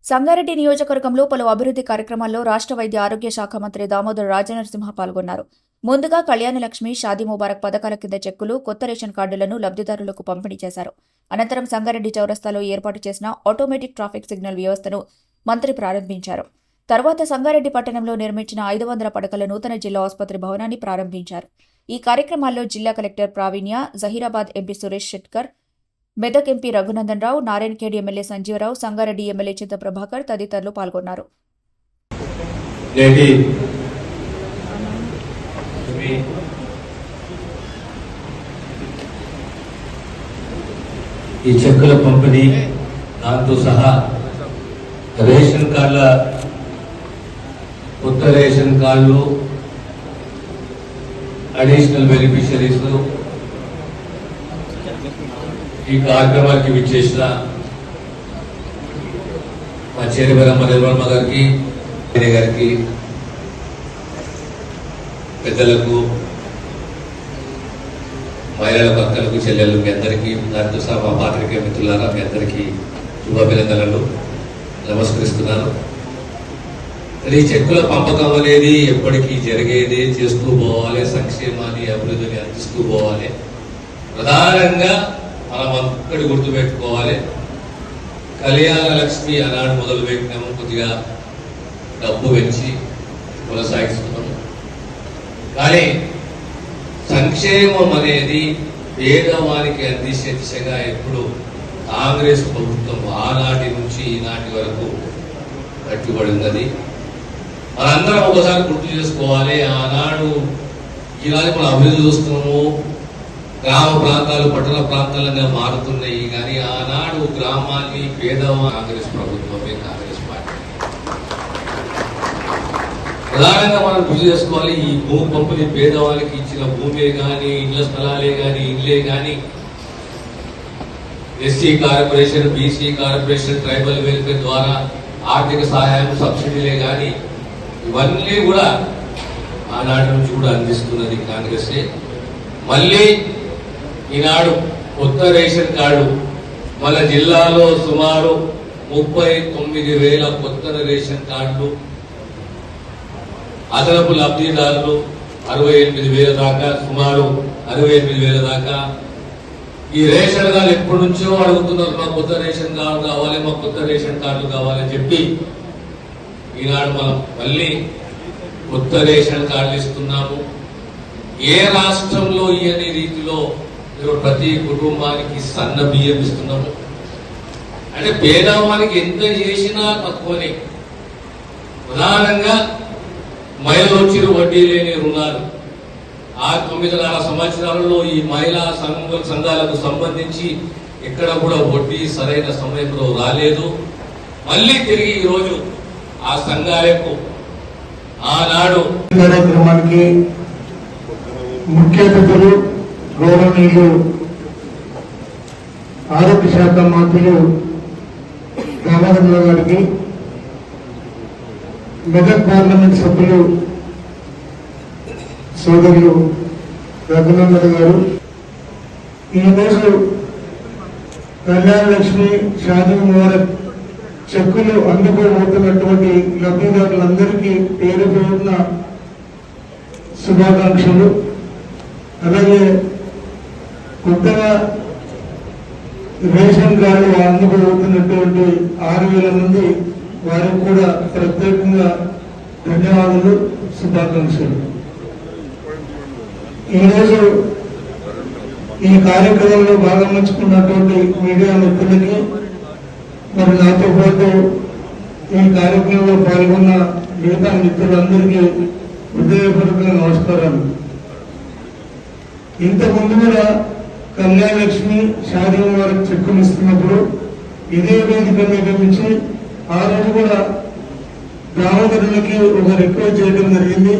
సంగారెడ్డి నియోజకవర్గంలో పలు అభివృద్ధి కార్యక్రమాల్లో రాష్ట్ర వైద్య ఆరోగ్య శాఖ మంత్రి దామోదర్ రాజనరసింహ పాల్గొన్నారు. ముందుగా కళ్యాణలక్ష్మి, షాదీ ముబారక్ పథకాల కింద చెక్కులు, కొత్త రేషన్ కార్డులను లబ్ధిదారులకు పంపిణీ చేశారు. అనంతరం సంగారెడ్డి చౌరస్తాలో ఏర్పాటు చేసిన ఆటోమేటిక్ ట్రాఫిక్ సిగ్నల్ వ్యవస్థను మంత్రి ప్రారంభించారు. తర్వాత సంగారెడ్డి పట్టణంలో నిర్మించిన 500 పడకల నూతన జిల్లా ఆసుపత్రి భవనాన్ని ప్రారంభించారు. ఈ కార్యక్రమాల్లో జిల్లా collector Pravinya, Zaheerabad MP Suresh Shetkar, Medak MP Raghunandan Rao, Narayankhed MLA Sanjeevarao, Sangareddy MLA Chinta Prabhakar తదితరులు పాల్గొన్నారు. ఈ చెక్కుల పంపిణీ దాంతో సహా రేషన్ కార్డుల కొత్త రేషన్ కార్డులు, అడిషనల్ బెనిఫిషరీస్ ఈ కార్యక్రమానికి విచ్చేసిన మా చేరివరమ్మ నిర్మలమ్మ గారికి, గారికి, పెద్దలకు, మహిళలకు, అక్కలకు, చెల్లెళ్ళు మీ అందరికీ, దానితో సహా మా పాత్రికేయ మిత్రులారా మీ అందరికీ శుభాభినందనలు నమస్కరిస్తున్నాను. ఈ చెక్కుల పంపకం అనేది ఎప్పటికీ జరిగేది, చేస్తూ పోవాలి, సంక్షేమాన్ని అభివృద్ధిని అందిస్తూ పోవాలి. ప్రధానంగా మనం ఒక్కటి గుర్తుపెట్టుకోవాలి, కళ్యాణ లక్ష్మి ఆనాడు మొదలు పెట్టినాము, కొద్దిగా డబ్బు పెంచి కొనసాగిస్తున్నాము. కానీ సంక్షేమం అనేది పేదవానికి అందించే దిశగా ఎప్పుడు కాంగ్రెస్ ప్రభుత్వం ఆనాటి నుంచి ఈనాటి వరకు కట్టుబడి ఉన్నది. మనందరం ఒకసారి గుర్తు చేసుకోవాలి. ఆనాడు ఈనాడు మనం అభివృద్ధి చూస్తున్నాము, గ్రామ ప్రాంతాలు పట్టణ ప్రాంతాలుగా మారుతున్నాయి. కానీ ఆనాడు గ్రామాన్ని పేదవాళ్ళు కాంగ్రెస్ ప్రభుత్వమే, కాంగ్రెస్ పార్టీ. ప్రధానంగా మనం గుర్తు చేసుకోవాలి, ఈ భూమి పంపిణీ పేదవాళ్ళకి ఇచ్చిన భూమే కానీ, ఇళ్ల స్థలాలే కానీ, ఇళ్లే కానీ, SC corporation, BC corporation, tribal welfare ద్వారా ఆర్థిక సహాయం, సబ్సిడీలే కానీ ఇవన్నీ కూడా ఆనాటి నుంచి కూడా అందిస్తున్నది కాంగ్రెసే. మళ్ళీ ఈనాడు కొత్త రేషన్ కార్డు మన జిల్లాలో సుమారు 39,000 కొత్త రేషన్ కార్డులు, అదనపు లబ్ధిదారులు 68,000 దాకా, సుమారు 68,000 దాకా. ఈ రేషన్ కార్డు ఎప్పటి నుంచో అడుగుతున్నారు, మా కొత్త రేషన్ కార్డు కావాలి, మా కొత్త రేషన్ కార్డులు కావాలని చెప్పి ఈనాడు మనం మళ్ళీ కొత్త రేషన్ కార్డులు ఇస్తున్నాము. ఏ రాష్ట్రంలో ఇయని రీతిలో ప్రతి కుటుంబానికి సన్న బియ్యం ఇస్తున్నాము. అంటే పేదవానికి ఎంత చేసినా తక్కువనే. ప్రధానంగా మహిళలు వచ్చిన వడ్డీ లేని రుణాలు ఆ 9.5 సంవత్సరాలలో ఈ మహిళా సంఘాలకు సంబంధించి ఎక్కడ కూడా వడ్డీ సరైన సమయంలో రాలేదు. మళ్ళీ తిరిగి ఈరోజు ఆ సంఘాలకు ఆనాడు కార్యక్రమానికి ముఖ్య అతిథులు గౌరవనీయులు ఆరోగ్య శాఖ మంత్రులు దామోదర్ గారికి, మెదక్ పార్లమెంట్ సభ్యులు సోదరులు రఘునందన్ గారు, ఈరోజు కళ్యాణ లక్ష్మి, షాదీ ముబారక్ చెక్కులు అందుకోబోతున్నటువంటి లబ్ధిదారులందరికీ పేరు పేరున శుభాకాంక్షలు. అలాగే కొత్తగా రేషన్ కార్డు అందుకోబోతున్నటువంటి 6,000 మంది వారికి కూడా ప్రత్యేకంగా ధన్యవాదాలు, శుభాకాంక్షలు. ఈరోజు ఈ కార్యక్రమంలో భాగంచుకున్నటువంటి మీడియా మిత్రులకి, మరి నాతో పాటు ఈ కార్యక్రమంలో పాల్గొన్న మిగతా మిత్రులందరికీ హృదయపూర్వక నమస్కారాలు. ఇంతకుముందు కూడా కళ్యాణ లక్ష్మి, షాదీ ముబారక్ చెక్కులు ఇస్తున్నప్పుడు ఇదే వేదిక మీద నుంచి ఆ రోజు కూడా దామోదరులకి ఒక రిక్వెస్ట్ చేయడం జరిగింది,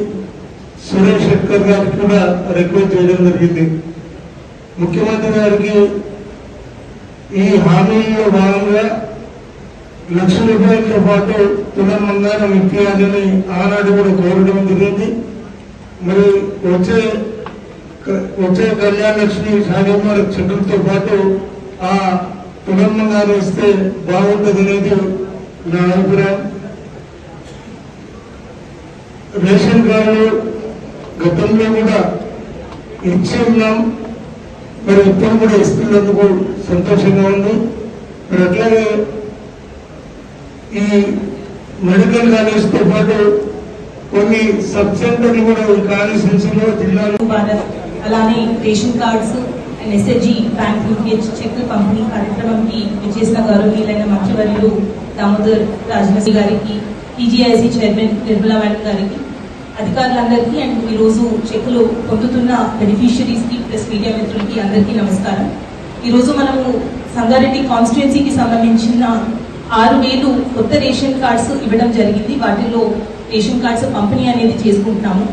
సురేష్ షెట్కర్ గారికి కూడా రిక్వెస్ట్ చేయడం జరిగింది. ముఖ్యమంత్రి గారికి ఈ హామీలో భాగంగా ₹1,00,000తో పాటు తులం బంగారం ఇప్పించాలని ఆనాడు కూడా కోరడం జరిగింది. మరి వచ్చే కళ్యాణ లక్ష్మి, షాదీ ముబారక్ చెక్కులతో పాటు ఆ తులం బంగారం ఇస్తే బాగుంటుంది అనేది నా అభిప్రాయం. రేషన్ కార్డు గతంలో కూడా ఇచ్చి ఉన్నాం, మరి ఇప్పుడు కూడా ఇస్తున్నందుకు సంతోషంగా ఉంది. మరి అట్లాగే ఈ మెడికల్ కాలేజ్తో పాటు కొన్ని సబ్ సెంటర్లు కూడా ఈ కాన్స్టిట్యూన్సీలో జిల్లాలో అలానే ration cards and SSG bank linkage cheque పంపిణీ కార్యక్రమంకి విచ్చేసిన గౌరవనీయులైన మంత్రివర్యులు దామోదర్ రాజనరసింహ గారికి, టీజీఐసీ చైర్మన్ నిర్మలా మేడం గారికి, అధికారులందరికీ అండ్ ఈరోజు చెక్కులు పొందుతున్న బెనిఫిషియరీస్ కి ప్లస్ మీడియా మిత్రులకి అందరికీ నమస్కారం. ఈరోజు మనము సంగారెడ్డి కాన్స్టిట్యున్సీకి సంబంధించిన 6,000 కొత్త రేషన్ కార్డ్స్ ఇవ్వడం జరిగింది. వాటిల్లో రేషన్ కార్డ్స్ పంపిణీ అనేది చేసుకుంటున్నాము.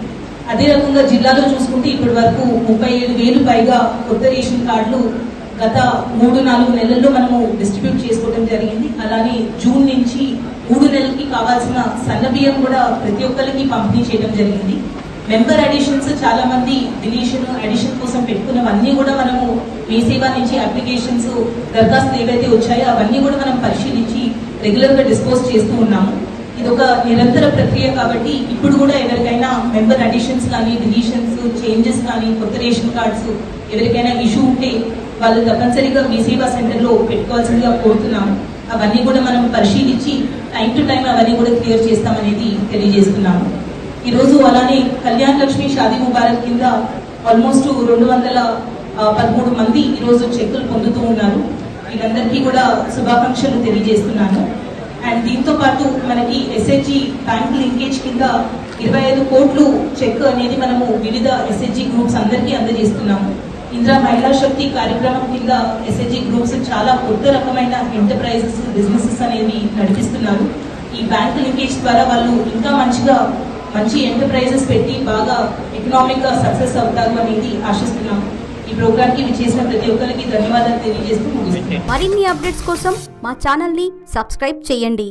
అదే రకంగా జిల్లాలో చూసుకుంటే ఇప్పటి వరకు 37,000 పైగా కొత్త రేషన్ కార్డులు గత 3-4 నెలల్లో మనము డిస్ట్రిబ్యూట్ చేసుకోవడం జరిగింది. అలానే జూన్ నుంచి 3 నెలలకి కావాల్సిన సన్న బియ్యం కూడా ప్రతి ఒక్కరికి పంపిణీ చేయడం జరిగింది. మెంబర్ అడిషన్స్ చాలా మంది అడిషన్ కోసం పెట్టుకున్నవన్నీ కూడా మనము మీ సేవ నుంచి అప్లికేషన్స్ దరఖాస్తులు ఏవైతే వచ్చాయో అవన్నీ కూడా మనం పరిశీలించి రెగ్యులర్ గా డిస్పోజ్ చేస్తూ ఉన్నాము. ఇది ఒక నిరంతర ప్రక్రియ కాబట్టి ఇప్పుడు కూడా ఎవరికైనా మెంబర్ అడిషన్స్ కానీ డిలీషన్స్ చేంజెస్ కానీ కొత్త రేషన్ కార్డ్స్ ఎవరికైనా ఇష్యూ ఉంటే వాళ్ళు తప్పనిసరిగా మీ సేవా సెంటర్లో పెట్టుకోవాల్సిందిగా కోరుతున్నాము. అవన్నీ కూడా మనం పరిశీలించి టైం టు టైం అవన్నీ కూడా క్లియర్ చేస్తామనేది తెలియజేస్తున్నాము. ఈరోజు అలానే కళ్యాణ్ లక్ష్మి షాదీ ముబారక్ కింద ఆల్మోస్ట్ 213 మంది ఈరోజు చెక్కులు పొందుతూ ఉన్నారు. వీళ్ళందరికీ కూడా శుభాకాంక్షలు తెలియజేస్తున్నాను. అండ్ దీంతో పాటు మనకి ఎస్హెచ్జి బ్యాంక్ లింకేజ్ కింద 25 కోట్లు చెక్ అనేది మనము వివిధ ఎస్హెచ్జి గ్రూప్స్ అందరికీ అందజేస్తున్నాము. ఇందిరా మహిళా శక్తి కార్యక్రమం కింద ఎస్హెచ్జి గ్రూప్స్ చాలా కొత్త రకమైన ఎంటర్ప్రైజెస్ బిజినెసెస్ అనేవి నడిపిస్తున్నారు. ఈ బ్యాంక్ లింకేజ్ ద్వారా వాళ్ళు ఇంకా మంచి ఎంటర్ప్రైజెస్ పెట్టి బాగా ఎకనామిక్ గా సక్సెస్ అవుతారు అనేది ఆశిస్తున్నాము. ఈ ప్రోగ్రామ్ కి విచ్చేసిన ప్రతి ఒక్కరికి ధన్యవాదాలు తెలియజేస్తూ ముగిస్తున్నాను. మరిన్ని అప్డేట్స్ కోసం మా ఛానల్ ని సబ్స్క్రైబ్ చేయండి.